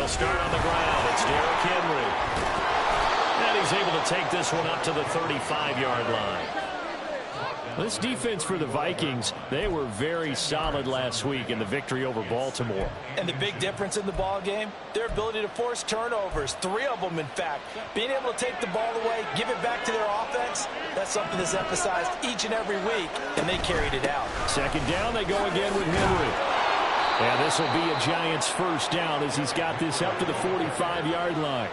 They'll start on the ground. It's Derrick Henry. And he's able to take this one up to the 35-yard line. This defense for the Vikings, they were very solid last week in the victory over Baltimore. And the big difference in the ball game, their ability to force turnovers, 3 of them in fact. Being able to take the ball away, give it back to their offense, that's something that's emphasized each and every week, and they carried it out. Second down, they go again with Henry. And this will be a Giants first down as he's got this up to the 45-yard line.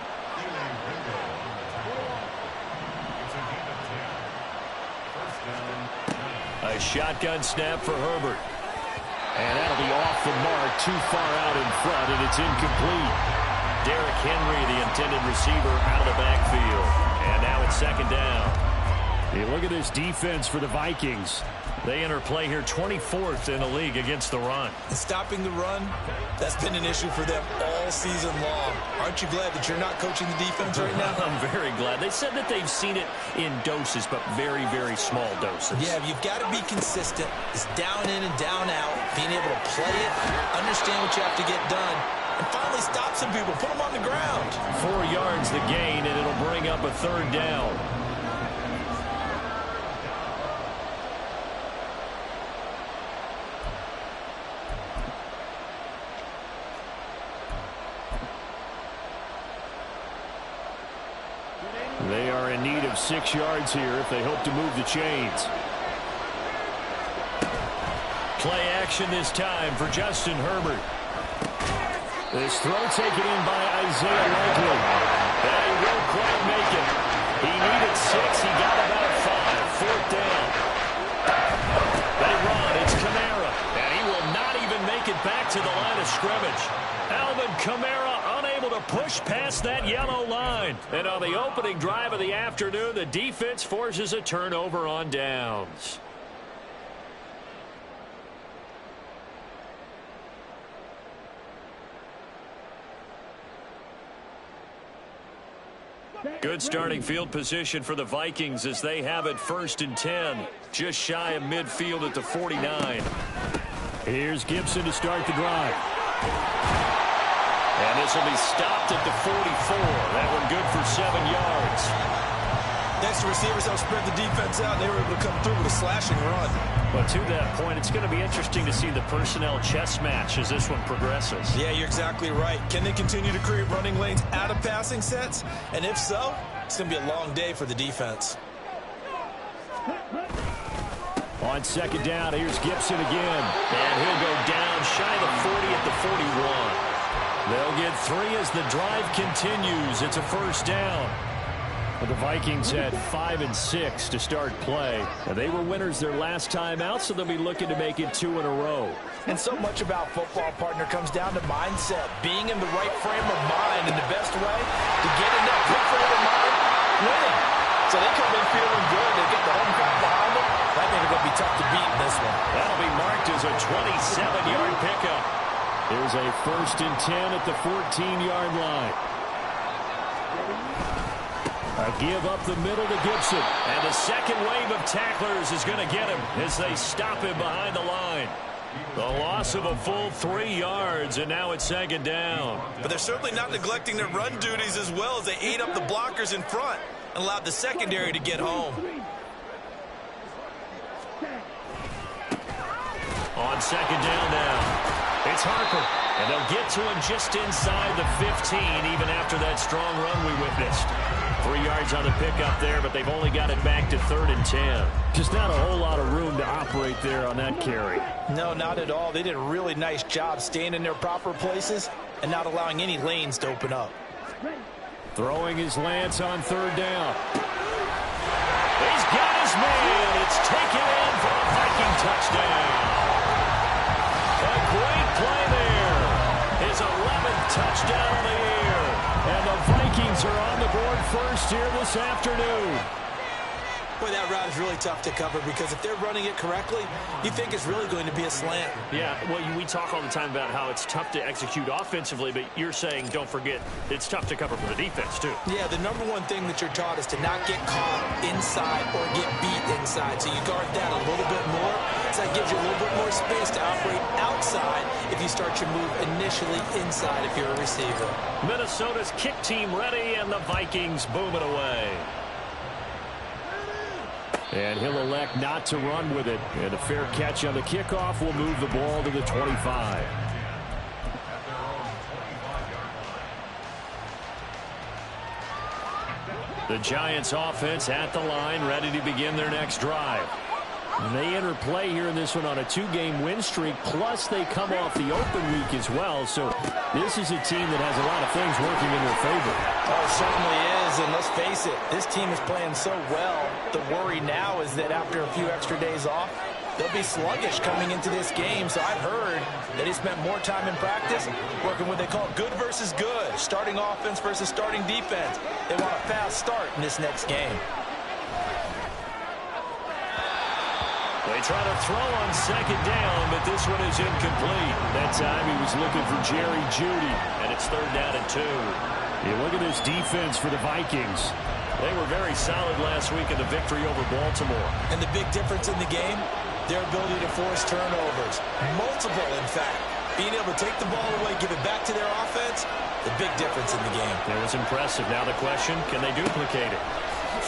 A shotgun snap for Herbert. And that'll be off the mark, too far out in front, and it's incomplete. Derrick Henry, the intended receiver, out of the backfield. And now it's second down. Hey, look at this defense for the Vikings. They enter play here 24th in the league against the run. Stopping the run, that's been an issue for them all season long. Aren't you glad that you're not coaching the defense right now? I'm very glad. They said that they've seen it in doses, but very, very small doses. Yeah, you've got to be consistent. It's down in and down out. Being able to play it, understand what you have to get done, and finally stop some people, put them on the ground. 4 yards the gain, and it'll bring up a third down. They are in need of 6 yards here if they hope to move the chains. Play action this time for Justin Herbert. This throw taken in by Isaiah Likely. And he won't quite make it. He needed 6. He got about 5. Fourth down. They run. It's Kamara. And he will not even make it back to the line of scrimmage. Alvin Kamara unable to push past that yellow line. And on the opening drive of the afternoon, the defense forces a turnover on downs. Good starting field position for the Vikings as they have it 1st and 10. Just shy of midfield at the 49. Here's Gibson to start the drive. And this will be stopped at the 44. That one good for 7 yards. Next, the receivers help spread the defense out, and they were able to come through with a slashing run. But to that point, it's going to be interesting to see the personnel chess match as this one progresses. Yeah, you're exactly right. Can they continue to create running lanes out of passing sets? And if so, it's going to be a long day for the defense. On second down, here's Gibson again. And he'll go down shy of the 40 at the 41. They'll get 3 as the drive continues. It's a first down. But the Vikings had 5 and 6 to start play. And they were winners their last time out, so they'll be looking to make it 2 in a row. And so much about football, partner, comes down to mindset. Being in the right frame of mind, and the best way to get in that good frame of mind, winning. So they come in feeling good. They get the home crowd behind them. I think it's going to be tough to beat in this one. That'll be marked as a 27-yard pickup. There's a 1st and 10 at the 14-yard line. A give up the middle to Gibson. And the second wave of tacklers is going to get him as they stop him behind the line. The loss of a full 3 yards, and now it's second down. But they're certainly not neglecting their run duties as well as they ate up the blockers in front and allowed the secondary to get home. On second down now. It's Harper, and they'll get to him just inside the 15, even after that strong run we witnessed. 3 yards on the pickup there, but they've only got it back to 3rd and 10. Just not a whole lot of room to operate there on that carry. No, not at all. They did a really nice job staying in their proper places and not allowing any lanes to open up. Throwing his Lance on 3rd down. He's got his man. It's taken in for a Viking touchdown. A great play there. His 11th touchdown of the year. And the Vikings are on the board first here this afternoon. Boy, that route is really tough to cover because if they're running it correctly, you think it's really going to be a slant. Yeah, well, we talk all the time about how it's tough to execute offensively, but you're saying, don't forget, it's tough to cover for the defense, too. Yeah, the number one thing that you're taught is to not get caught inside or get beat inside. So you guard that a little bit more. It's like gives you a little bit more space to operate outside if you start your move initially inside if you're a receiver. Minnesota's kick team ready, and the Vikings boom it away. And he'll elect not to run with it. And a fair catch on the kickoff will move the ball to the 25. The Giants offense at the line, ready to begin their next drive. And they enter play here in this one on a 2-game win streak, plus they come off the open week as well. So this is a team that has a lot of things working in their favor. Oh, it certainly is, and let's face it, this team is playing so well. The worry now is that after a few extra days off, they'll be sluggish coming into this game. So I've heard that he spent more time in practice working what they call good versus good, starting offense versus starting defense. They want a fast start in this next game. They try to throw on second down, but this one is incomplete. That time he was looking for Jerry Jeudy, and it's 3rd down and 2. You look at this defense for the Vikings. They were very solid last week in the victory over Baltimore. And the big difference in the game, their ability to force turnovers. Multiple, in fact. Being able to take the ball away, give it back to their offense, the big difference in the game. It was impressive. Now the question, can they duplicate it?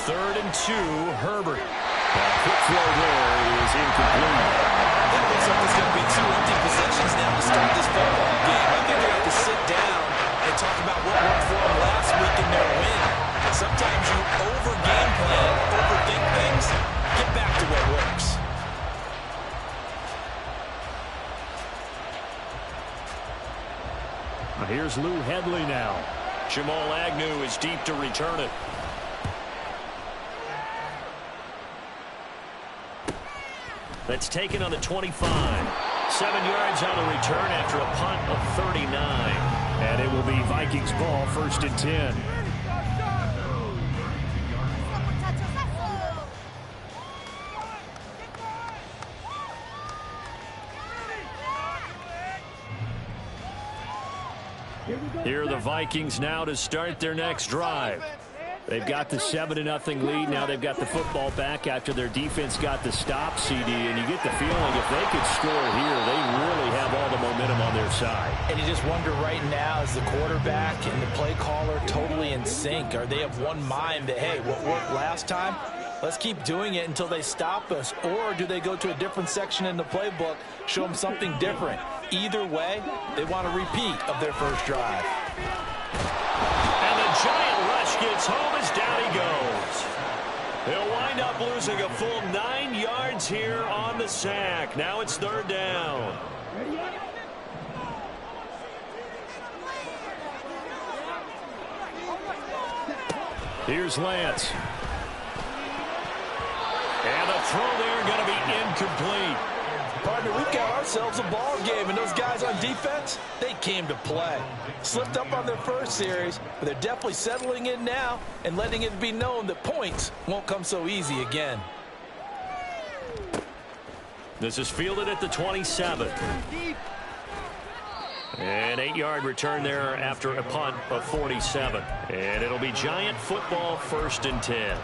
3rd and 2, Herbert. That quick throw there is incomplete. That looks like there's going to be 2 empty possessions now to start this football game. I think they have to sit down and talk about what worked for them last week in their win. Sometimes you over-game plan, overthink things, get back to what works. Here's Lou Hedley now. Jamal Agnew is deep to return it. That's taken on the 25. 7 yards on the return after a punt of 39. And it will be Vikings ball, 1st and 10. Here are the Vikings now to start their next drive. They've got the 7-0 lead. Now they've got the football back after their defense got the stop, CD. And you get the feeling if they could score here, they really have all the momentum on their side. And you just wonder right now, is the quarterback and the play caller totally in sync? Are they of one mind that, hey, what worked last time, let's keep doing it until they stop us? Or do they go to a different section in the playbook, show them something different? Either way, they want a repeat of their first drive. And the giant rush gets home as down he goes. He'll wind up losing a full 9 yards here on the sack. Now it's 3rd down. Here's Lance. And the throw there going to be incomplete. Partner, we've got ourselves a ball game, and those guys on defense, they came to play. Slipped up on their first series, but they're definitely settling in now and letting it be known that points won't come so easy again. This is fielded at the 27. An 8-yard return there after a punt of 47. And it'll be Giant football, 1st and 10.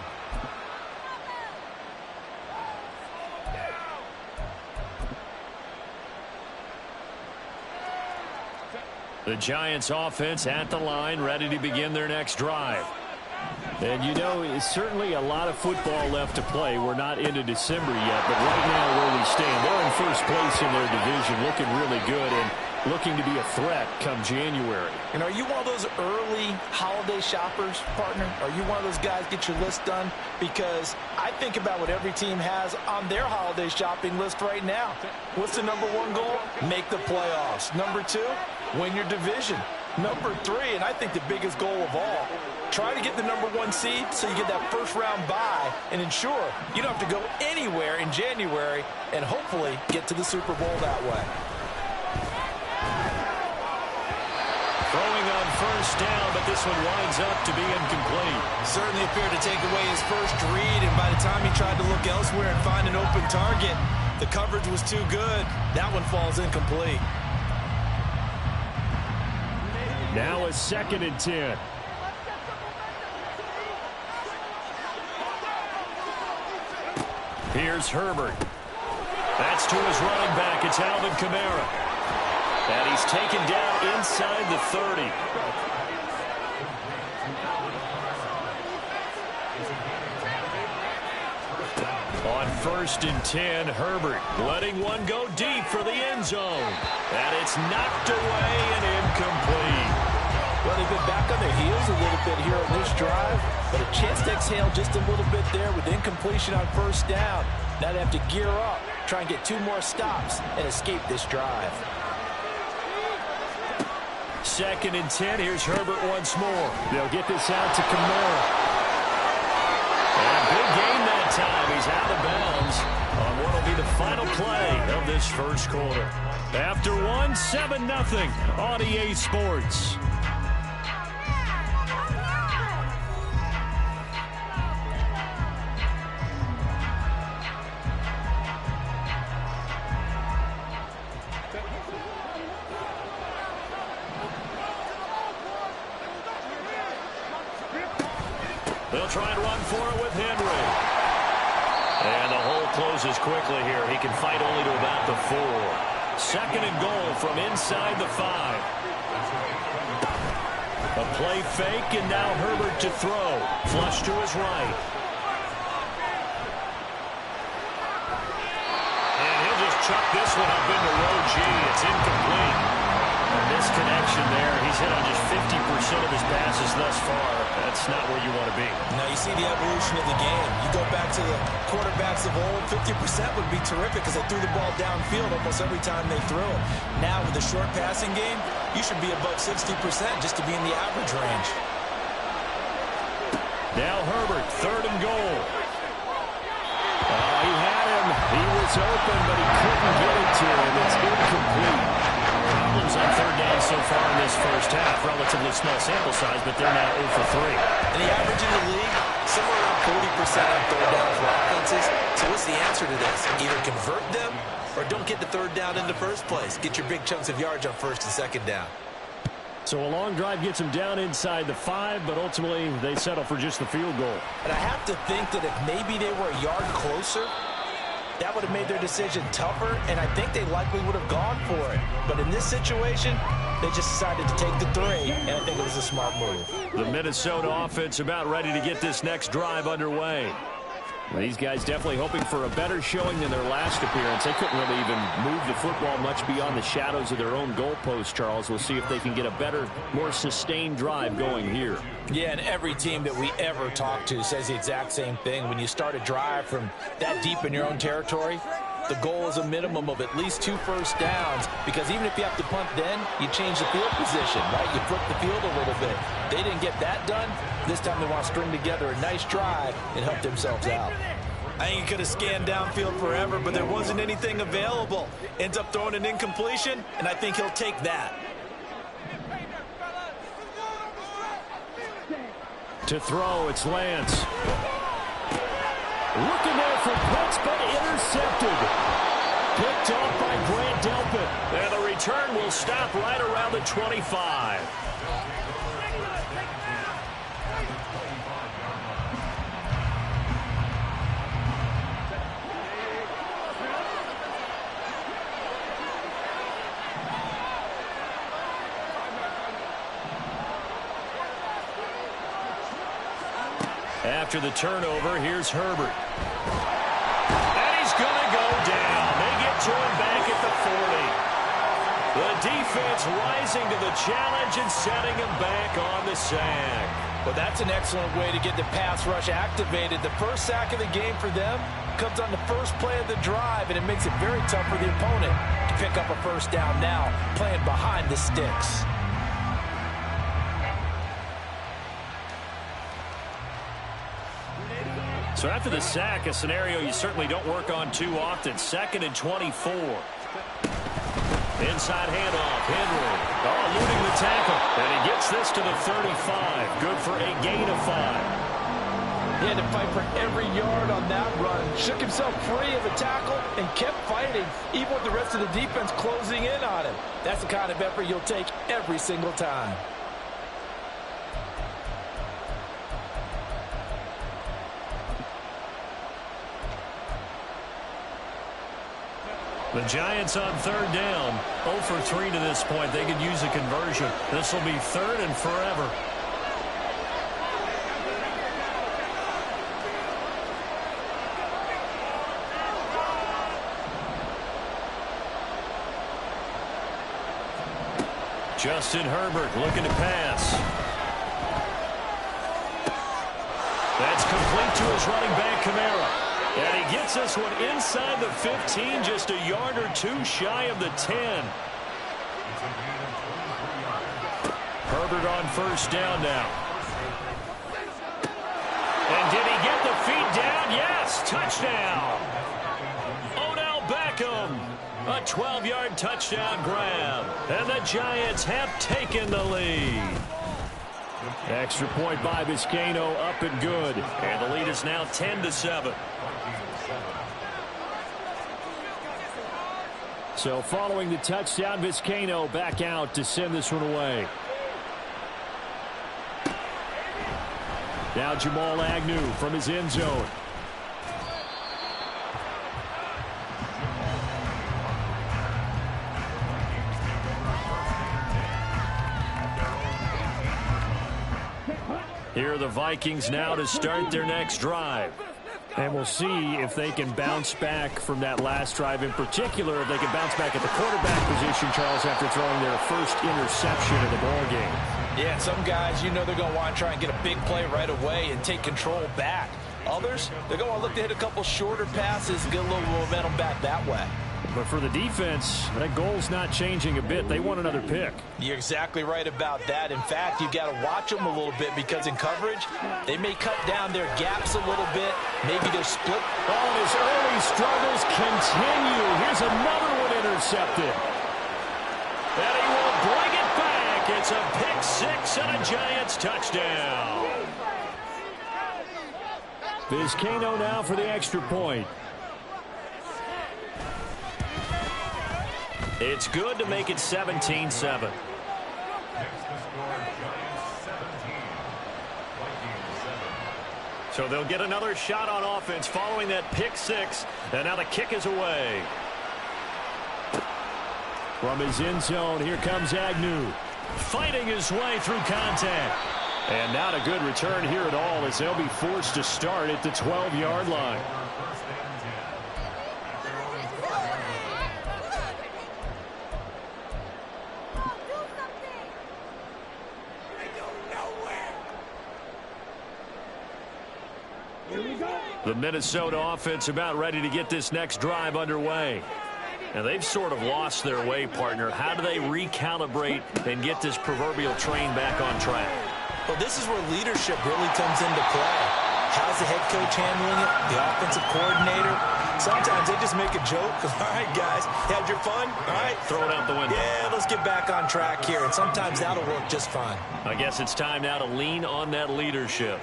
The Giants offense at the line, ready to begin their next drive. And you know, it's certainly a lot of football left to play. We're not into December yet, but right now where we stand, they're in first place in their division, looking really good and looking to be a threat come January. And are you one of those early holiday shoppers, partner? Are you one of those guys get your list done? Because I think about what every team has on their holiday shopping list right now. What's the #1 goal? Make the playoffs. #2, win your division. #3, and I think the biggest goal of all, try to get the #1 seed so you get that first-round bye and ensure you don't have to go anywhere in January and hopefully get to the Super Bowl that way. Throwing on first down, but this one winds up to be incomplete. Certainly appeared to take away his first read, and by the time he tried to look elsewhere and find an open target, the coverage was too good. That one falls incomplete. Now a 2nd and 10. Here's Herbert. That's to his running back. It's Alvin Kamara. And he's taken down inside the 30. On 1st and 10, Herbert letting one go deep for the end zone. And it's knocked away and incomplete. Well, they've been back on their heels a little bit here on this drive, but a chance to exhale just a little bit there with incompletion on 1st down. Now they have to gear up, try and get 2 more stops, and escape this drive. 2nd and 10, here's Herbert once more. They'll get this out to Kamara. And a big game that time. He's out of bounds on what will be the final play of this 1st quarter. After 7-0 on EA Sports. They'll try and run for it with Henry. And the hole closes quickly here. He can fight only to about the 4. 2nd and goal from inside the 5. A play fake, and now Herbert to throw. Flush to his right. And he'll just chuck this one up into row G. It's incomplete. A misconnection there. He's hit on just 50% of his passes thus far. That's not where you want to be. Now you see the evolution of the game. You go back to the quarterbacks of old, 50% would be terrific because they threw the ball downfield almost every time they threw it. Now with the short passing game, you should be above 60% just to be in the average range. Now Herbert, 3rd and goal. He had him. He was open, but he couldn't get it to him. It's incomplete. Problems on 3rd down so far in this 1st half. Relatively small sample size, but they're now 0 for 3. And the average in the league, somewhere around 40% on 3rd down for offenses. So what's the answer to this? Either convert them or don't get the 3rd down in the first place. Get your big chunks of yards on 1st and 2nd down. So a long drive gets them down inside the 5, but ultimately they settle for just the field goal. And I have to think that if maybe they were a yard closer, that would have made their decision tougher, and I think they likely would have gone for it. But in this situation, they just decided to take the 3, and I think it was a smart move. The Minnesota offense about ready to get this next drive underway. Well, these guys definitely hoping for a better showing than their last appearance. They couldn't really even move the football much beyond the shadows of their own goalpost, Charles. We'll see if they can get a better, more sustained drive going here. Yeah, and every team that we ever talk to says the exact same thing. When you start a drive from that deep in your own territory, the goal is a minimum of at least 2 1st downs, because even if you have to punt then, you change the field position, right? You flip the field a little bit. They didn't get that done. This time they want to string together a nice drive and help themselves out. I think he could have scanned downfield forever, but there wasn't anything available. Ends up throwing an incompletion, and I think he'll take that. To throw, it's Lance. Looking there for Pitts, but intercepted. Picked off by Grant Delpit. And the return will stop right around the 25. After the turnover, here's Herbert. And he's going to go down. They get to him back at the 40. The defense rising to the challenge and setting him back on the sack. Well, that's an excellent way to get the pass rush activated. The first sack of the game for them comes on the first play of the drive, and it makes it very tough for the opponent to pick up a 1st down now, playing behind the sticks. So after the sack, a scenario you certainly don't work on too often. 2nd and 24. Inside handoff, Henry. Eluding the tackle. And he gets this to the 35. Good for a gain of 5. He had to fight for every yard on that run. Shook himself free of the tackle and kept fighting, even with the rest of the defense closing in on him. That's the kind of effort you'll take every single time. The Giants on third down. 0 for 3 to this point. They could use a conversion. This will be third and forever. Justin Herbert looking to pass. That's complete to his running back, Kamara. And he gets this one inside the 15, just a yard or two shy of the 10. Herbert on first down now. And did he get the feet down? Yes, touchdown. Odell Beckham. A 12-yard touchdown grab. And the Giants have taken the lead. Extra point by Vizcaino, up and good. And the lead is now 10-7. So following the touchdown, Vizcaino back out to send this one away. Now Jamal Agnew from his end zone. Here are the Vikings now to start their next drive. And we'll see if they can bounce back from that last drive. In particular, if they can bounce back at the quarterback position, Charles, after throwing their first interception of the ballgame. Yeah, some guys, you know they're going to want to try and get a big play right away and take control back. Others, they're going to look to hit a couple shorter passes and get a little momentum back that way. But for the defense, that goal's not changing a bit. They want another pick. You're exactly right about that. In fact, you've got to watch them a little bit because in coverage, they may cut down their gaps a little bit. Maybe they're split. Oh, his early struggles continue. Here's another one intercepted. And he will bring it back. It's a pick six and a Giants touchdown. Vizcaino now for the extra point. It's good to make it 17-7. So they'll get another shot on offense following that pick six. And now the kick is away. From his end zone, here comes Agnew. Fighting his way through contact. And not a good return here at all as they'll be forced to start at the 12-yard line. The Minnesota offense about ready to get this next drive underway. And they've sort of lost their way, partner. How do they recalibrate and get this proverbial train back on track? Well, this is where leadership really comes into play. How's the head coach handling it? The offensive coordinator? Sometimes they just make a joke. All right, guys, had your fun? All right. Throw it out the window. Yeah, let's get back on track here. And sometimes that'll work just fine. I guess it's time now to lean on that leadership.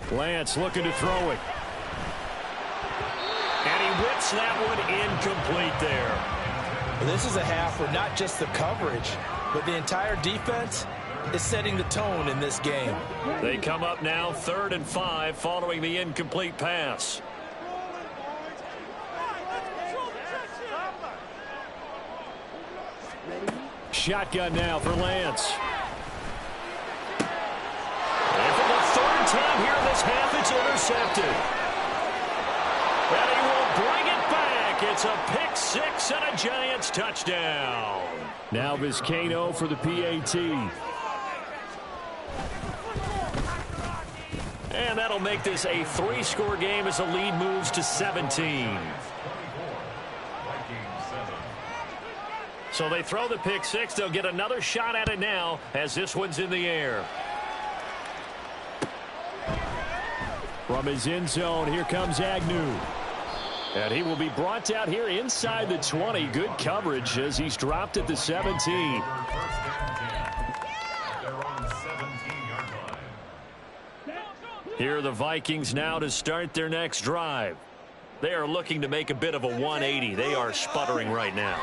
Lance looking to throw it. And he whips that one incomplete there. This is a half where not just the coverage, but the entire defense is setting the tone in this game. They come up now 3rd and 5 following the incomplete pass. Shotgun now for Lance. And for the 3rd time here in this half, it's intercepted. And he will bring it back. It's a pick six and a Giants touchdown. Now Vizcaino for the PAT. And that'll make this a 3-score game as the lead moves to 17. So they throw the pick six. They'll get another shot at it now as this one's in the air. From his end zone, here comes Agnew. And he will be brought out here inside the 20. Good coverage as he's dropped at the 17. Here are the Vikings now to start their next drive. They are looking to make a bit of a 180. They are sputtering right now.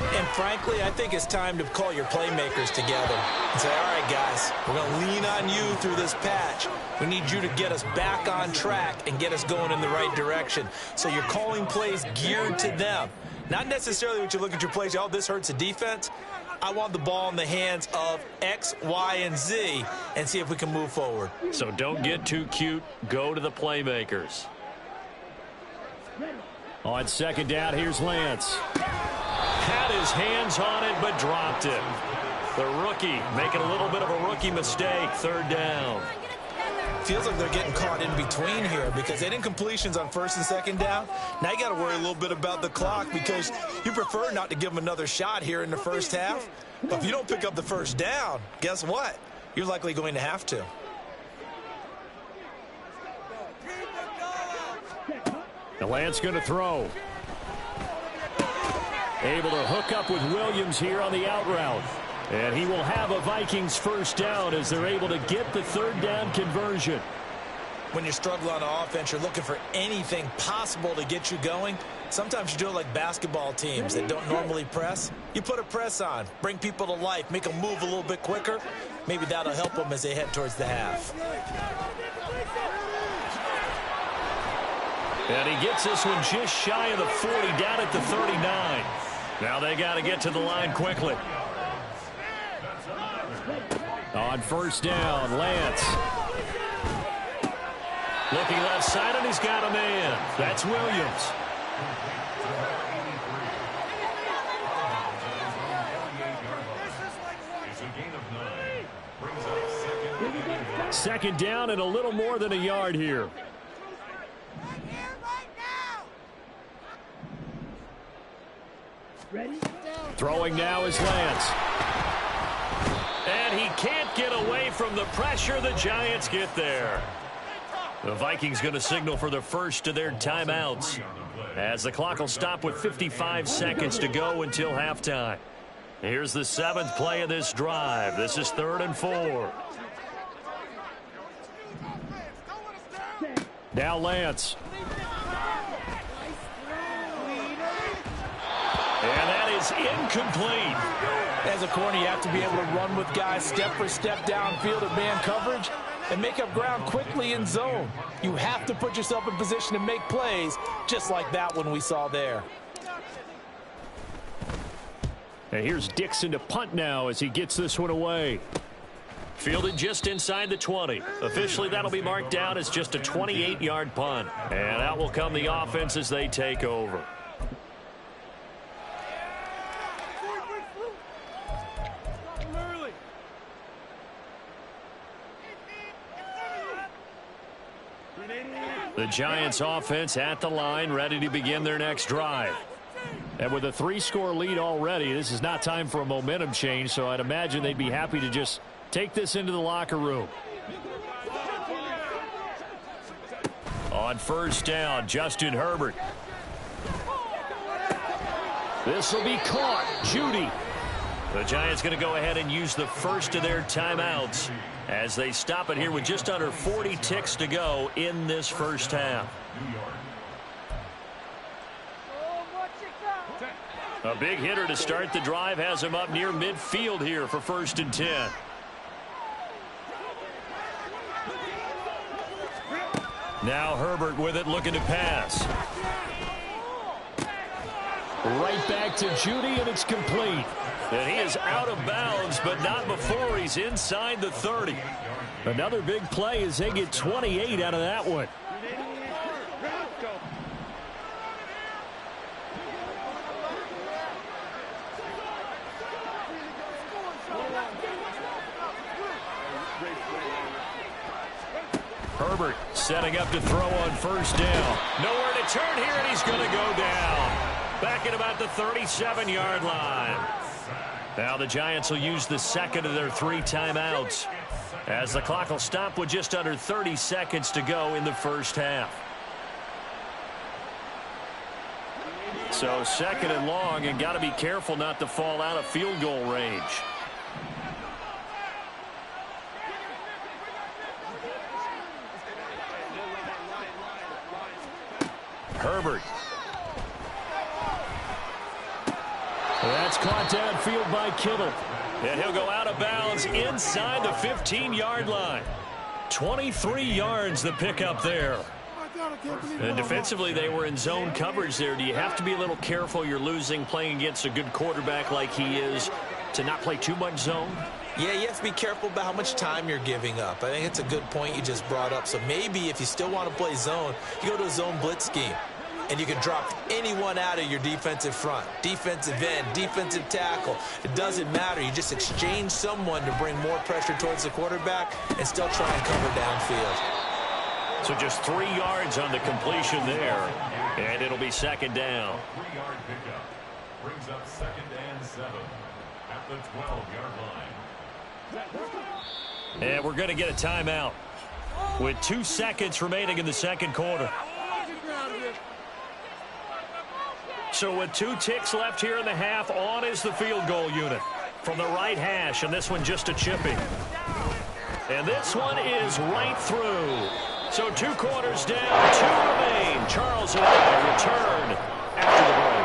And frankly, I think it's time to call your playmakers together and say, all right, guys, we're going to lean on you through this patch. We need you to get us back on track and get us going in the right direction. So you're calling plays geared to them. Not necessarily what you look at your plays, oh, this hurts the defense. I want the ball in the hands of X, Y, and Z and see if we can move forward. So don't get too cute. Go to the playmakers. On second down, here's Lance. Had his hands on it, but dropped it. The rookie making a little bit of a rookie mistake. Third down. Feels like they're getting caught in between here because they didn't completions on first and second down. Now you got to worry a little bit about the clock because you prefer not to give them another shot here in the first half. But if you don't pick up the first down, guess what? You're likely going to have to. The Lance going to throw. Able to hook up with Williams here on the out route. And he will have a Vikings first down as they're able to get the third down conversion. When you struggle on offense, you're looking for anything possible to get you going. Sometimes you do it like basketball teams that don't normally press. You put a press on, bring people to life, make them move a little bit quicker. Maybe that'll help them as they head towards the half. And he gets this one just shy of the 40, down at the 39. Now they got to get to the line quickly. On first down, Lance. Looking left side, and he's got a man. That's Williams. Second down and a little more than a yard here. Ready? Throwing now is Lance. And he can't get away from the pressure. The Giants get there. The Vikings going to signal for the first of their timeouts as the clock will stop with 55 seconds to go until halftime. Here's the 7th play of this drive. This is 3rd and 4. Now Lance. And that is incomplete. As a corner, you have to be able to run with guys step for step downfield at man coverage and make up ground quickly in zone. You have to put yourself in position to make plays, just like that one we saw there. And here's Dixon to punt now as he gets this one away. Fielded just inside the 20. Officially, that'll be marked down as just a 28-yard punt. And out will come the offense as they take over. The Giants offense at the line, ready to begin their next drive. And with a 3-score lead already, this is not time for a momentum change, so I'd imagine they'd be happy to just take this into the locker room. On first down, Justin Herbert. This will be caught. Judy. The Giants going to go ahead and use the first of their timeouts as they stop it here with just under 40 ticks to go in this first half. A big hitter to start the drive has him up near midfield here for 1st and 10. Now Herbert with it, looking to pass. Right back to Judy, and it's complete. And he is out of bounds, but not before he's inside the 30. Another big play as they get 28 out of that one. Herbert setting up to throw on first down. Nowhere to turn here, and he's going to go down. Back at about the 37-yard line. Now the Giants will use the second of their 3 timeouts as the clock will stop with just under 30 seconds to go in the first half. So 2nd and long, and got to be careful not to fall out of field goal range. Herbert. That's caught downfield by Kittle. And he'll go out of bounds inside the 15-yard line. 23 yards the pickup there. And defensively, they were in zone coverage there. Do you have to be a little careful you're losing playing against a good quarterback like he is to not play too much zone? Yeah, you have to be careful about how much time you're giving up. I think it's a good point you just brought up. So maybe if you still want to play zone, you go to a zone blitz scheme. And you can drop anyone out of your defensive front. Defensive end, defensive tackle. It doesn't matter. You just exchange someone to bring more pressure towards the quarterback and still try and cover downfield. So just 3 yards on the completion there. And it'll be second down. 3-yard pickup brings up 2nd and 7 at the 12-yard line. And we're going to get a timeout with 2 seconds remaining in the second quarter. So with 2 ticks left here in the half, on is the field goal unit from the right hash, and this one just a chipping. And this one is right through. So 2 quarters down, 2 remain. Charles and I return after the break.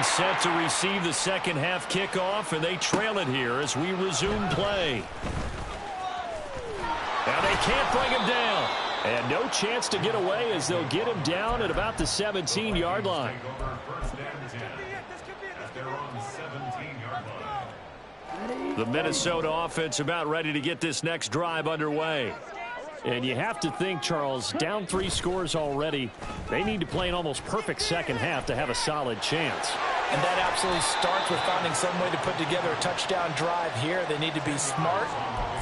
Set to receive the second half kickoff, and they trail it here as we resume play. And they can't bring him down. And no chance to get away as they'll get him down at about the 17-yard line. The Minnesota offense about ready to get this next drive underway. And you have to think, Charles, down 3 scores already. They need to play an almost perfect second half to have a solid chance. And that absolutely starts with finding some way to put together a touchdown drive here. They need to be smart,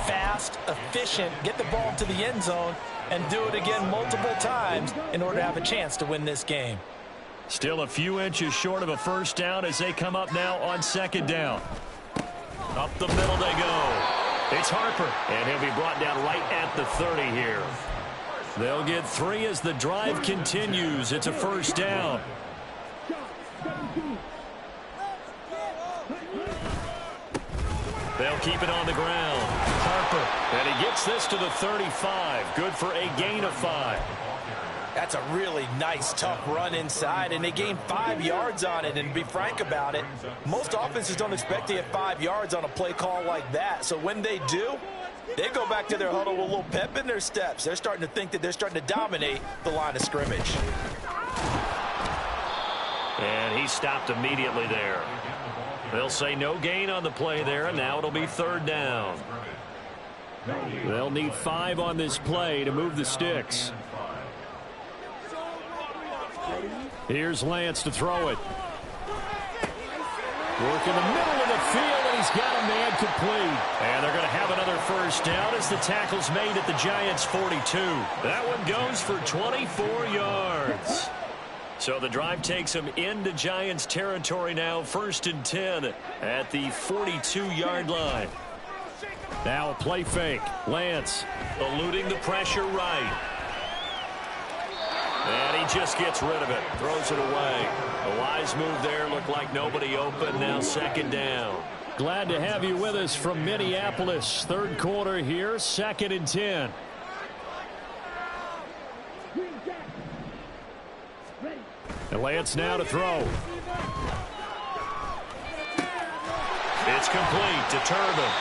fast, efficient, get the ball to the end zone, and do it again multiple times in order to have a chance to win this game. Still a few inches short of a first down as they come up now on second down. Up the middle they go. It's Harper, and he'll be brought down right at the 30 here. They'll get 3 as the drive continues. It's a first down. They'll keep it on the ground. Harper, and he gets this to the 35. Good for a gain of 5. That's a really nice, tough run inside, and they gained 5 yards on it. And to be frank about it, most offenses don't expect to get 5 yards on a play call like that. So when they do, they go back to their huddle with a little pep in their steps. They're starting to think that they're starting to dominate the line of scrimmage. And he stopped immediately there. They'll say no gain on the play there, and now it'll be third down. They'll need 5 on this play to move the sticks. Here's Lance to throw it. Work in the middle of the field, and he's got a man complete. And they're going to have another first down as the tackle's made at the Giants' 42. That one goes for 24 yards. So the drive takes them into Giants territory now, 1st and 10 at the 42-yard line. Now a play fake. Lance eluding the pressure right. And he just gets rid of it, throws it away. A wise move there, looked like nobody open, now second down. Glad to have you with us from Minneapolis. Third quarter here, 2nd and 10. And Lance now to throw. It's complete to Turbin.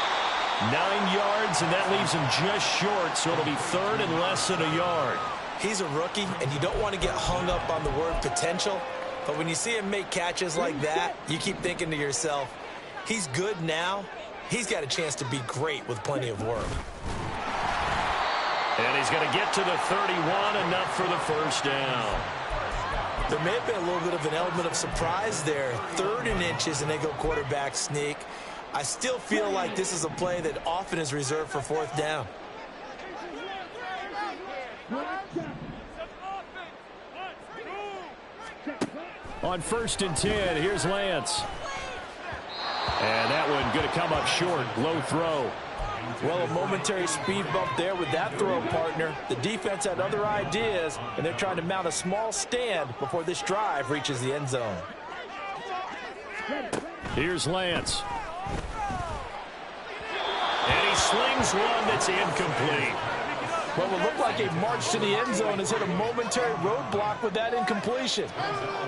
9 yards, and that leaves him just short, so it'll be 3rd and less than a yard. He's a rookie, and you don't want to get hung up on the word potential. But when you see him make catches like that, you keep thinking to yourself, he's good now. He's got a chance to be great with plenty of work. And he's going to get to the 31, enough for the first down. There may have been a little bit of an element of surprise there. 3rd and inches, and they go quarterback sneak. I still feel like this is a play that often is reserved for 4th down. On 1st and 10, here's Lance. And that one going to come up short. Low throw. Well, a momentary speed bump there with that throw, partner. The defense had other ideas, and they're trying to mount a small stand before this drive reaches the end zone. Here's Lance. And he slings one that's incomplete. What would look like a march to the end zone has hit a momentary roadblock with that incompletion.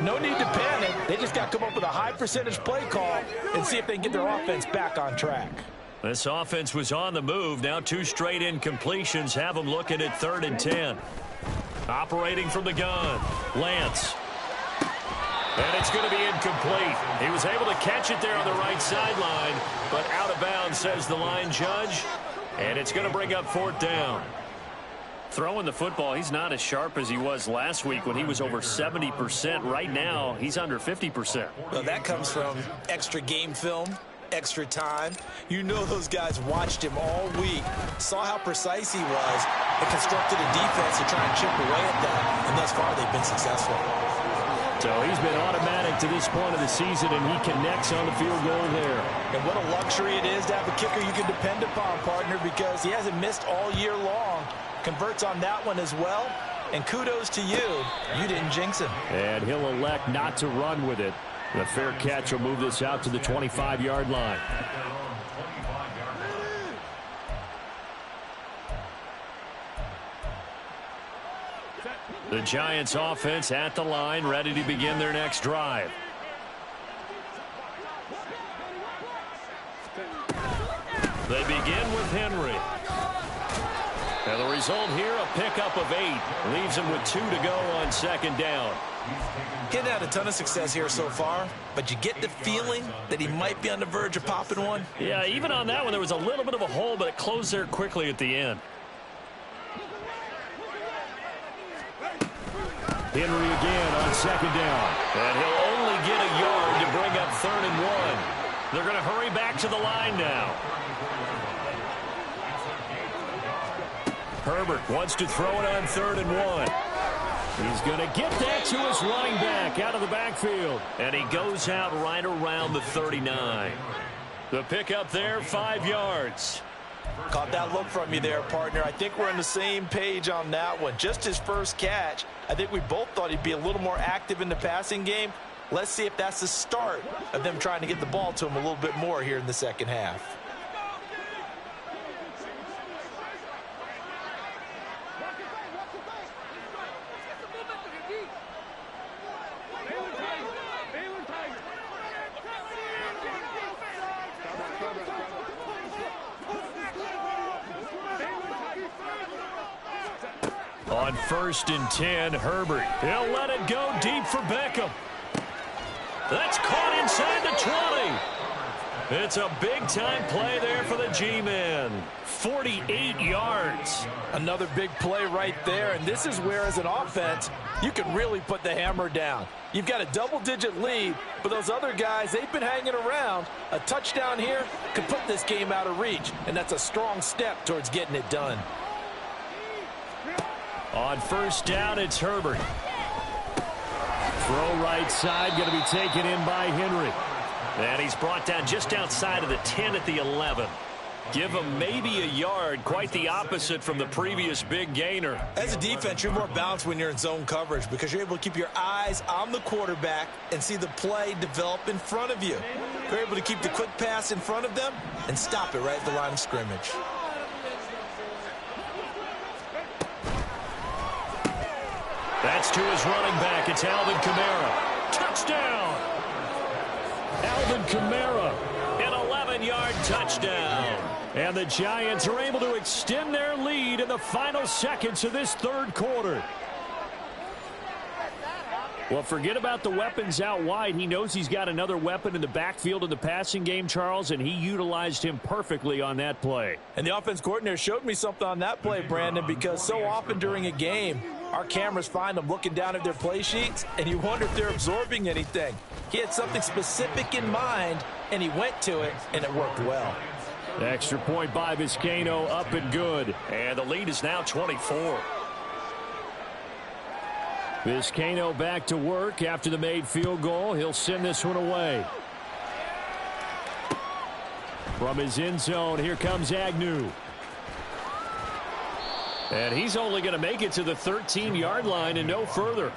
No need to panic. They just got to come up with a high percentage play call and see if they can get their offense back on track. This offense was on the move. Now 2 straight incompletions have them looking at 3rd and 10. Operating from the gun, Lance. And it's going to be incomplete. He was able to catch it there on the right sideline, but out of bounds, says the line judge. And it's going to bring up 4th down. Throwing the football, he's not as sharp as he was last week when he was over 70%. Right now, he's under 50%. Well, that comes from extra game film, extra time. You know those guys watched him all week, saw how precise he was, and constructed a defense to try and chip away at that. And thus far, they've been successful. So he's been automatic to this point of the season, and he connects on the field goal there. And what a luxury it is to have a kicker you can depend upon, partner, because he hasn't missed all year long. Converts on that one as well. And kudos to you. You didn't jinx him. And he'll elect not to run with it. The fair catch will move this out to the 25-yard line. The Giants offense at the line, ready to begin their next drive. They begin with Henry. And the result here, a pickup of 8. Leaves him with 2 to go on 2nd down. Getting had a ton of success here so far, but you get the feeling that he might be on the verge of popping one. Yeah, even on that one, there was a little bit of a hole, but it closed there quickly at the end. Henry again on 2nd down. And he'll only get a yard to bring up 3rd and 1. They're going to hurry back to the line now. Herbert wants to throw it on 3rd and 1. He's going to get that to his running back out of the backfield. And he goes out right around the 39. The pickup there, 5 yards. Caught that look from you there, partner. I think we're on the same page on that one. Just his first catch. I think we both thought he'd be a little more active in the passing game. Let's see if that's the start of them trying to get the ball to him a little bit more here in the second half. On 1st and 10, Herbert. He'll let it go deep for Beckham. That's caught inside the 20. It's a big-time play there for the G-men. 48 yards. Another big play right there, and this is where, as an offense, you can really put the hammer down. You've got a double-digit lead, but those other guys, they've been hanging around. A touchdown here could put this game out of reach, and that's a strong step towards getting it done. On 1st down, it's Herbert. Throw right side, going to be taken in by Henry. And he's brought down just outside of the 10 at the 11. Give him maybe a yard, quite the opposite from the previous big gainer. As a defense, you're more balanced when you're in zone coverage because you're able to keep your eyes on the quarterback and see the play develop in front of you. You're able to keep the quick pass in front of them and stop it right at the line of scrimmage. That's to his running back. It's Alvin Kamara. Touchdown! Alvin Kamara, an 11-yard touchdown. And the Giants are able to extend their lead in the final seconds of this 3rd quarter. Well, forget about the weapons out wide. He knows he's got another weapon in the backfield in the passing game, Charles, and he utilized him perfectly on that play. And the offense coordinator showed me something on that play, Brandon, because so often during a game, our cameras find them looking down at their play sheets, and you wonder if they're absorbing anything. He had something specific in mind, and he went to it, and it worked well. Extra point by Vizcaino, up and good. And the lead is now 24. Vizcaino back to work after the made field goal. He'll send this one away. From his end zone, here comes Agnew. And he's only going to make it to the 13-yard line and no further.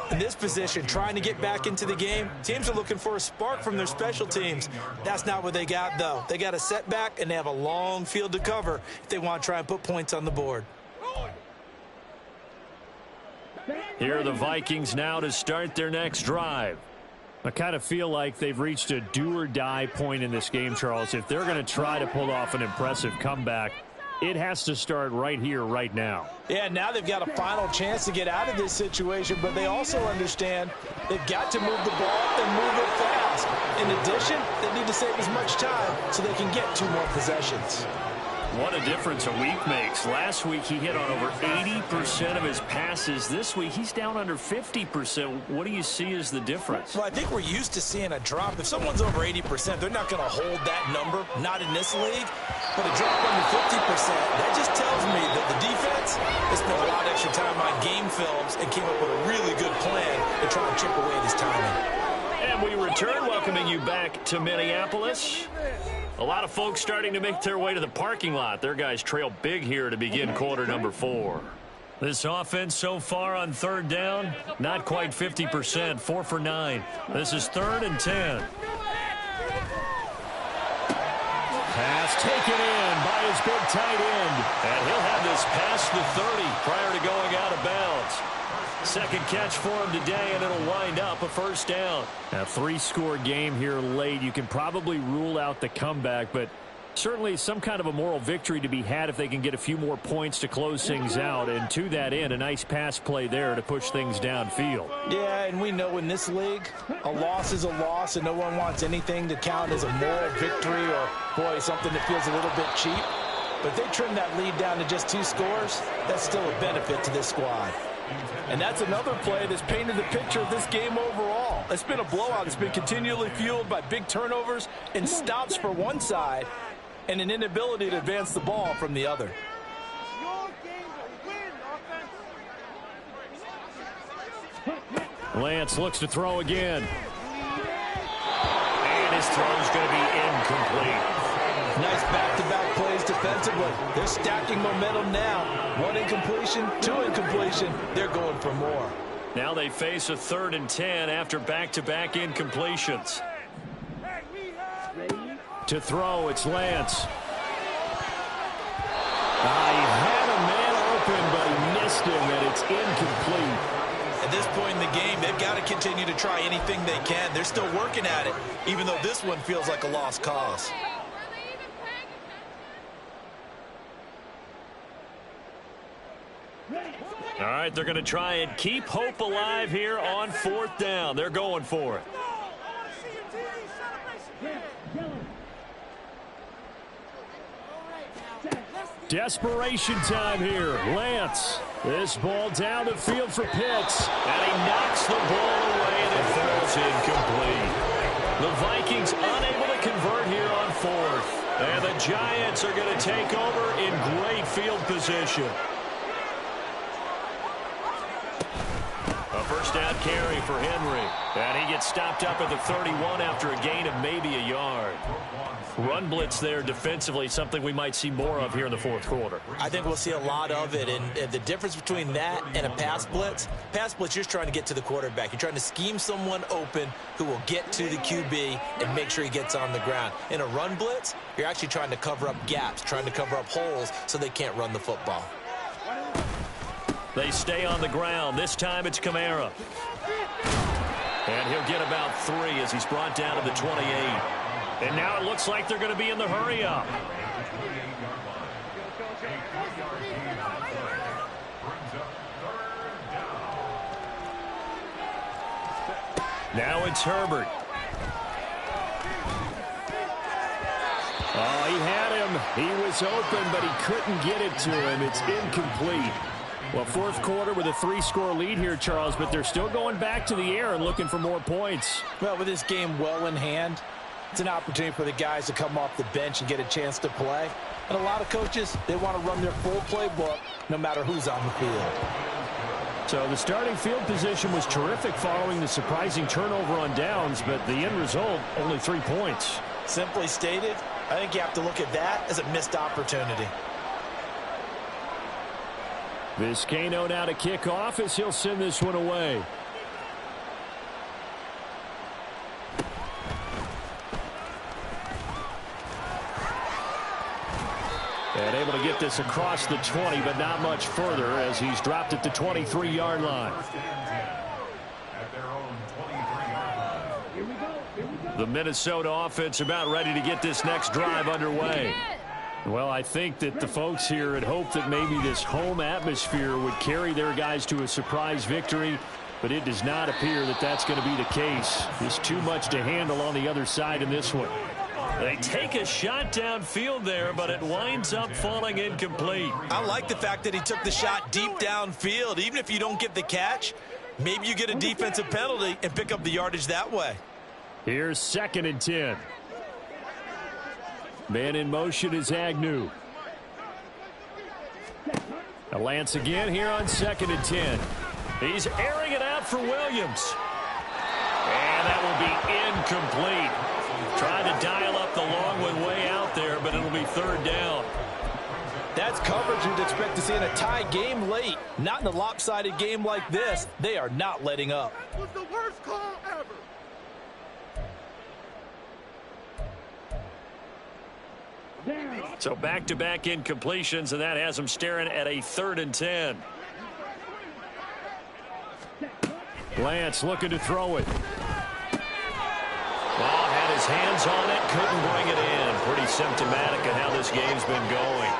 In this position, trying to get back into the game, teams are looking for a spark from their special teams. That's not what they got, though. They got a setback, and they have a long field to cover if they want to try and put points on the board. Here are the Vikings now to start their next drive. I kind of feel like they've reached a do-or-die point in this game, Charles. If they're going to try to pull off an impressive comeback, it has to start right here, right now. Yeah, now they've got a final chance to get out of this situation, but they also understand they've got to move the ball and move it fast. In addition, they need to save as much time so they can get 2 more possessions. What a difference a week makes. Last week he hit on over 80% of his passes. This week he's down under 50%. What do you see as the difference? Well, I think we're used to seeing a drop. If someone's over 80%, they're not going to hold that number, not in this league. But a drop under 50%, that just tells me that the defense has spent a lot of extra time on game films and came up with a really good plan to try and chip away at his timing. And we return, welcoming you back to Minneapolis. A lot of folks starting to make their way to the parking lot. Their guys trail big here to begin quarter number 4. This offense so far on third down, not quite 50%, 4 for 9. This is 3rd and 10. Pass taken in by his big tight end. And he'll have this past the 30 prior to going out of bounds. Second catch for him today, and it'll wind up a first down. A 3-score game here late. You can probably rule out the comeback, but certainly some kind of a moral victory to be had if they can get a few more points to close things out. And to that end, a nice pass play there to push things downfield. Yeah, and we know in this league, a loss is a loss, and no one wants anything to count as a moral victory or, boy, something that feels a little bit cheap. But if they trim that lead down to just 2 scores, that's still a benefit to this squad. And that's another play that's painted the picture of this game overall. It's been a blowout. It's been continually fueled by big turnovers and stops for one side and an inability to advance the ball from the other. Lance looks to throw again. And his throw's going to be incomplete. Nice back-to-back plays defensively. They're stacking momentum now. 1 incompletion, 2 incompletion. They're going for more. Now they face a 3rd and 10 after back-to-back incompletions. To throw, it's Lance. He had a man open, but he missed him, and it's incomplete. At this point in the game, they've got to continue to try anything they can. They're still working at it, even though this one feels like a lost cause. All right, they're going to try and keep hope alive here on 4th down. They're going for it. Desperation time here. Lance. This ball down the field for Pitts. And he knocks the ball away, and it falls incomplete. The Vikings unable to convert here on 4th. And the Giants are going to take over in great field position. A first down carry for Henry. And he gets stopped up at the 31 after a gain of maybe a yard. Run blitz there defensively, something we might see more of here in the 4th quarter. I think we'll see a lot of it, and the difference between that and a pass blitz, you're just trying to get to the quarterback. You're trying to scheme someone open who will get to the QB and make sure he gets on the ground. In a run blitz, you're actually trying to cover up gaps, trying to cover up holes so they can't run the football. They stay on the ground. This time it's Kamara. And he'll get about 3 as he's brought down to the 28. And now it looks like they're going to be in the hurry-up. Now it's Herbert. Oh, he had him. He was open, but he couldn't get it to him. It's incomplete. Well, 4th quarter with a 3-score lead here, Charles, but they're still going back to the air and looking for more points. Well, with this game well in hand, it's an opportunity for the guys to come off the bench and get a chance to play. And a lot of coaches, they want to run their full playbook no matter who's on the field. So the starting field position was terrific following the surprising turnover on downs, but the end result, only 3 points. Simply stated, I think you have to look at that as a missed opportunity. Vizcaino now to kick off as he'll send this one away. And able to get this across the 20, but not much further as he's dropped at the 23-yard line. The Minnesota offense about ready to get this next drive underway. Well, I think that the folks here had hoped that maybe this home atmosphere would carry their guys to a surprise victory, but it does not appear that that's going to be the case. There's too much to handle on the other side in this one. They take a shot downfield there, but it winds up falling incomplete. I like the fact that he took the shot deep downfield. Even if you don't get the catch, maybe you get a defensive penalty and pick up the yardage that way. Here's 2nd and 10. Man in motion is Agnew. Now Lance again here on 2nd and 10. He's airing it out for Williams. And that will be incomplete. Trying to dial up the long one way out there, but it'll be 3rd down. That's coverage you'd expect to see in a tie game late. Not in a lopsided game like this. They are not letting up. It was the worst call ever. So back-to-back incompletions, and that has him staring at a 3rd and 10. Lance looking to throw it. Well, had his hands on it, couldn't bring it in. Pretty symptomatic of how this game's been going.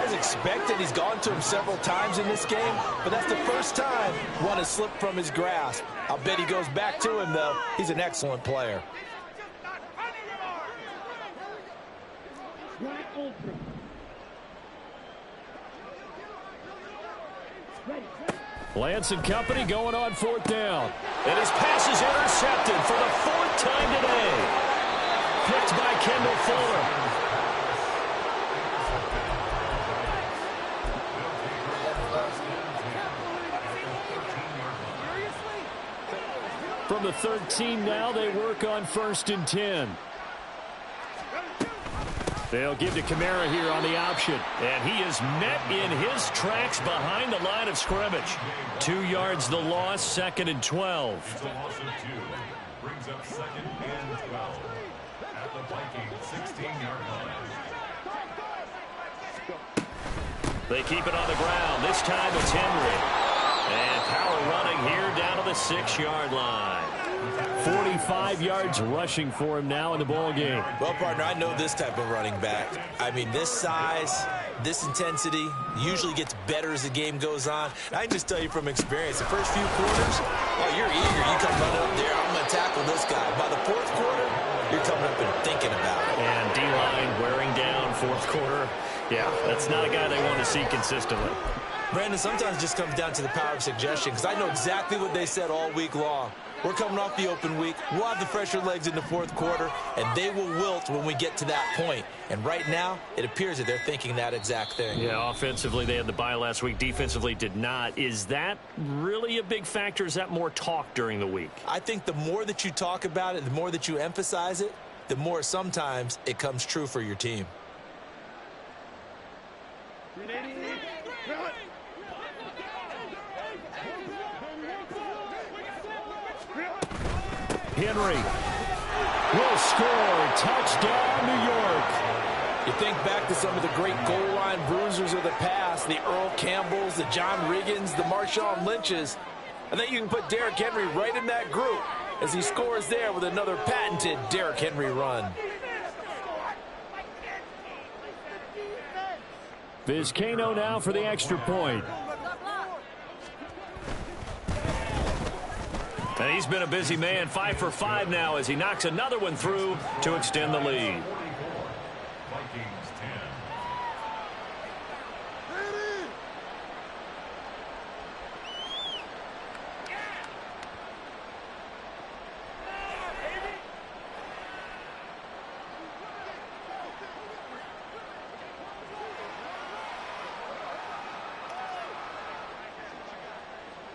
As expected, he's gone to him several times in this game, but that's the first time one has slipped from his grasp. I'll bet he goes back to him, though. He's an excellent player. Lance and company going on 4th down. And his pass is intercepted for the 4th time today. Picked by Kendall Fuller. From the 13 now, they work on 1st and 10. They'll give to Kamara here on the option. And he is met in his tracks behind the line of scrimmage. 2 yards the loss, 2nd and 12. It's a loss of 2. Brings up 2nd and 12. At the Viking 16-yard line. They keep it on the ground. This time it's Henry. And power running here down to the 6-yard line. 45 yards rushing for him now in the ball game. Well, partner, I know this type of running back. I mean, this size, this intensity usually gets better as the game goes on. I can just tell you from experience, the first few quarters, oh, you're eager. You come running up there, I'm going to tackle this guy. By the 4th quarter, you're coming up and thinking about it. And D-line wearing down 4th quarter. Yeah, that's not a guy they want to see consistently. Brandon, sometimes it just comes down to the power of suggestion, because I know exactly what they said all week long. We're coming off the open week. We'll have the fresher legs in the 4th quarter, and they will wilt when we get to that point. And right now, it appears that they're thinking that exact thing. Yeah, offensively, they had the bye last week. Defensively, did not. Is that really a big factor? Is that more talk during the week? I think the more that you talk about it, the more that you emphasize it, the more sometimes it comes true for your team. Henry will score. Touchdown, New York. You think back to some of the great goal line bruisers of the past, the Earl Campbells, the John Riggins, the Marshawn Lynches. I think you can put Derrick Henry right in that group as he scores there with another patented Derrick Henry run. Vizcaino now for the extra point. And he's been a busy man, 5 for 5 now as he knocks another one through to extend the lead. Vikings 10.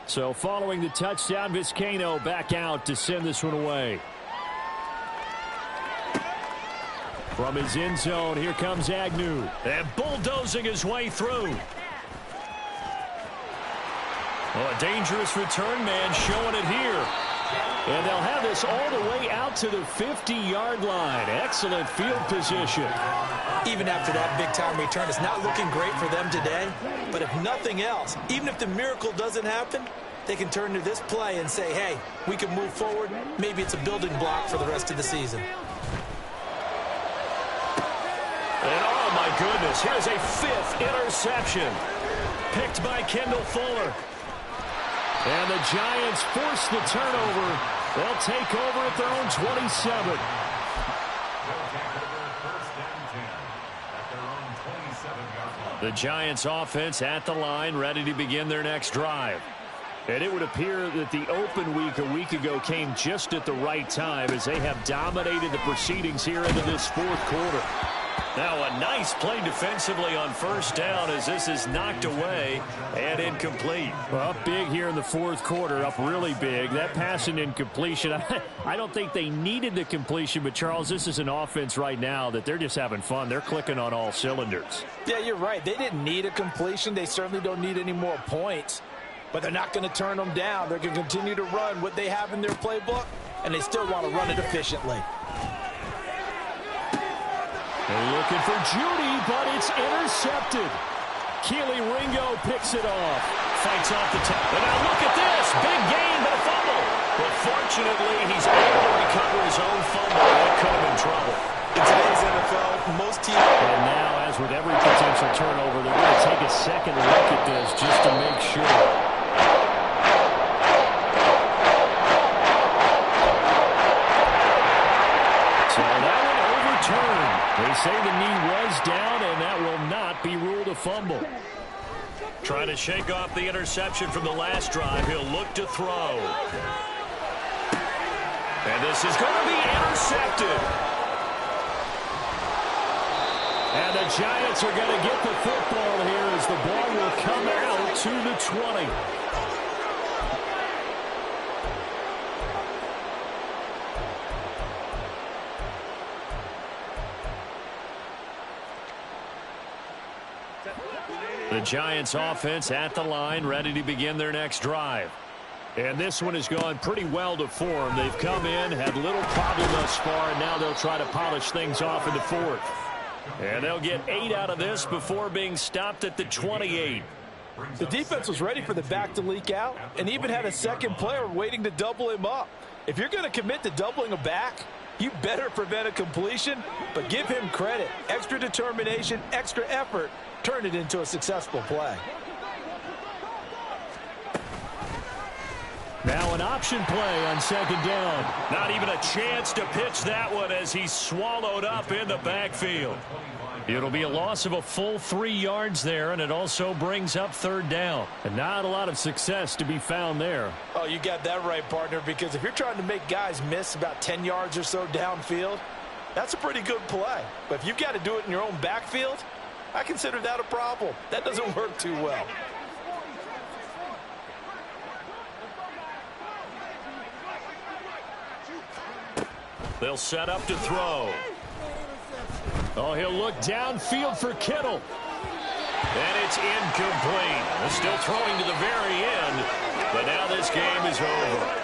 So following the touchdown, Vizcaino back out to send this one away. From his end zone, here comes Agnew. And bulldozing his way through. Oh, a dangerous return man showing it here. And they'll have this all the way out to the 50-yard line. Excellent field position. Even after that big-time return, it's not looking great for them today. But if nothing else, even if the miracle doesn't happen, they can turn to this play and say, hey, we can move forward. Maybe it's a building block for the rest of the season. And oh, my goodness, here's a 5th interception. Picked by Kendall Fuller. And the Giants force the turnover. They'll take over at their own 27. The Giants offense at the line, ready to begin their next drive. And it would appear that the open week a week ago came just at the right time as they have dominated the proceedings here into this 4th quarter. Now a nice play defensively on first down as this is knocked away and incomplete. Well, up big here in the 4th quarter, up really big. That pass and incompletion, I don't think they needed the completion, but Charles, this is an offense right now that they're just having fun. They're clicking on all cylinders. Yeah, you're right. They didn't need a completion. They certainly don't need any more points, but they're not going to turn them down. They're going to continue to run what they have in their playbook, and they still want to run it efficiently. They're looking for Judy, but it's intercepted. Keely Ringo picks it off. Fights off the top. And now look at this. Big gain, but a fumble. But fortunately, he's able to recover his own fumble. That could have been trouble. In today's NFL, most teams... And now, as with every potential turnover, they're going to take a second look at this just to make sure. So that one overturned. They say the knee was down, and that will not be ruled a fumble. Trying to shake off the interception from the last drive. He'll look to throw. And this is going to be intercepted. And the Giants are going to get the football here as the ball will come out to the 20. The Giants offense at the line, ready to begin their next drive. And this one has gone pretty well to form. They've come in, had little problem thus far, and now they'll try to polish things off in the 4th. And they'll get 8 out of this before being stopped at the 28. The defense was ready for the back to leak out and even had a second player waiting to double him up. If you're going to commit to doubling a back, you better prevent a completion, but give him credit. Extra determination, extra effort, turn it into a successful play. Now an option play on second down. Not even a chance to pitch that one as he's swallowed up in the backfield. It'll be a loss of a full 3 yards there, and it also brings up third down. And not a lot of success to be found there. Oh, you got that right, partner, because if you're trying to make guys miss about 10 yards or so downfield, that's a pretty good play. But if you've got to do it in your own backfield, I consider that a problem. That doesn't work too well. They'll set up to throw. Oh, he'll look downfield for Kittle. And it's incomplete. Still throwing to the very end, but now this game is over.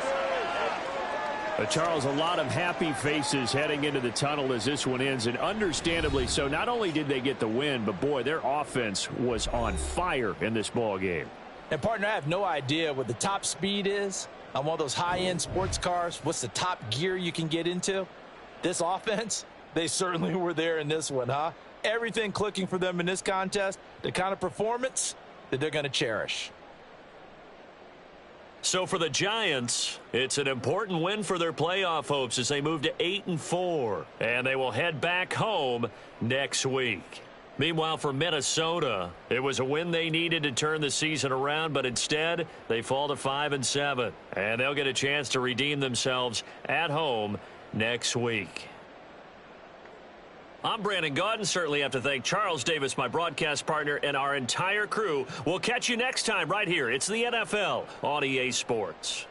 Charles, a lot of happy faces heading into the tunnel as this one ends, and understandably so. Not only did they get the win, but boy, their offense was on fire in this ball game. And partner, I have no idea what the top speed is on one of those high-end sports cars. What's the top gear you can get into? This offense, they certainly were there in this one, huh? Everything clicking for them in this contest, the kind of performance that they're going to cherish. So for the Giants, it's an important win for their playoff hopes as they move to 8-4, and they will head back home next week. Meanwhile, for Minnesota, it was a win they needed to turn the season around, but instead they fall to 5-7, and they'll get a chance to redeem themselves at home next week. I'm Brandon Gaudin. Certainly have to thank Charles Davis, my broadcast partner, and our entire crew. We'll catch you next time right here. It's the NFL on EA Sports.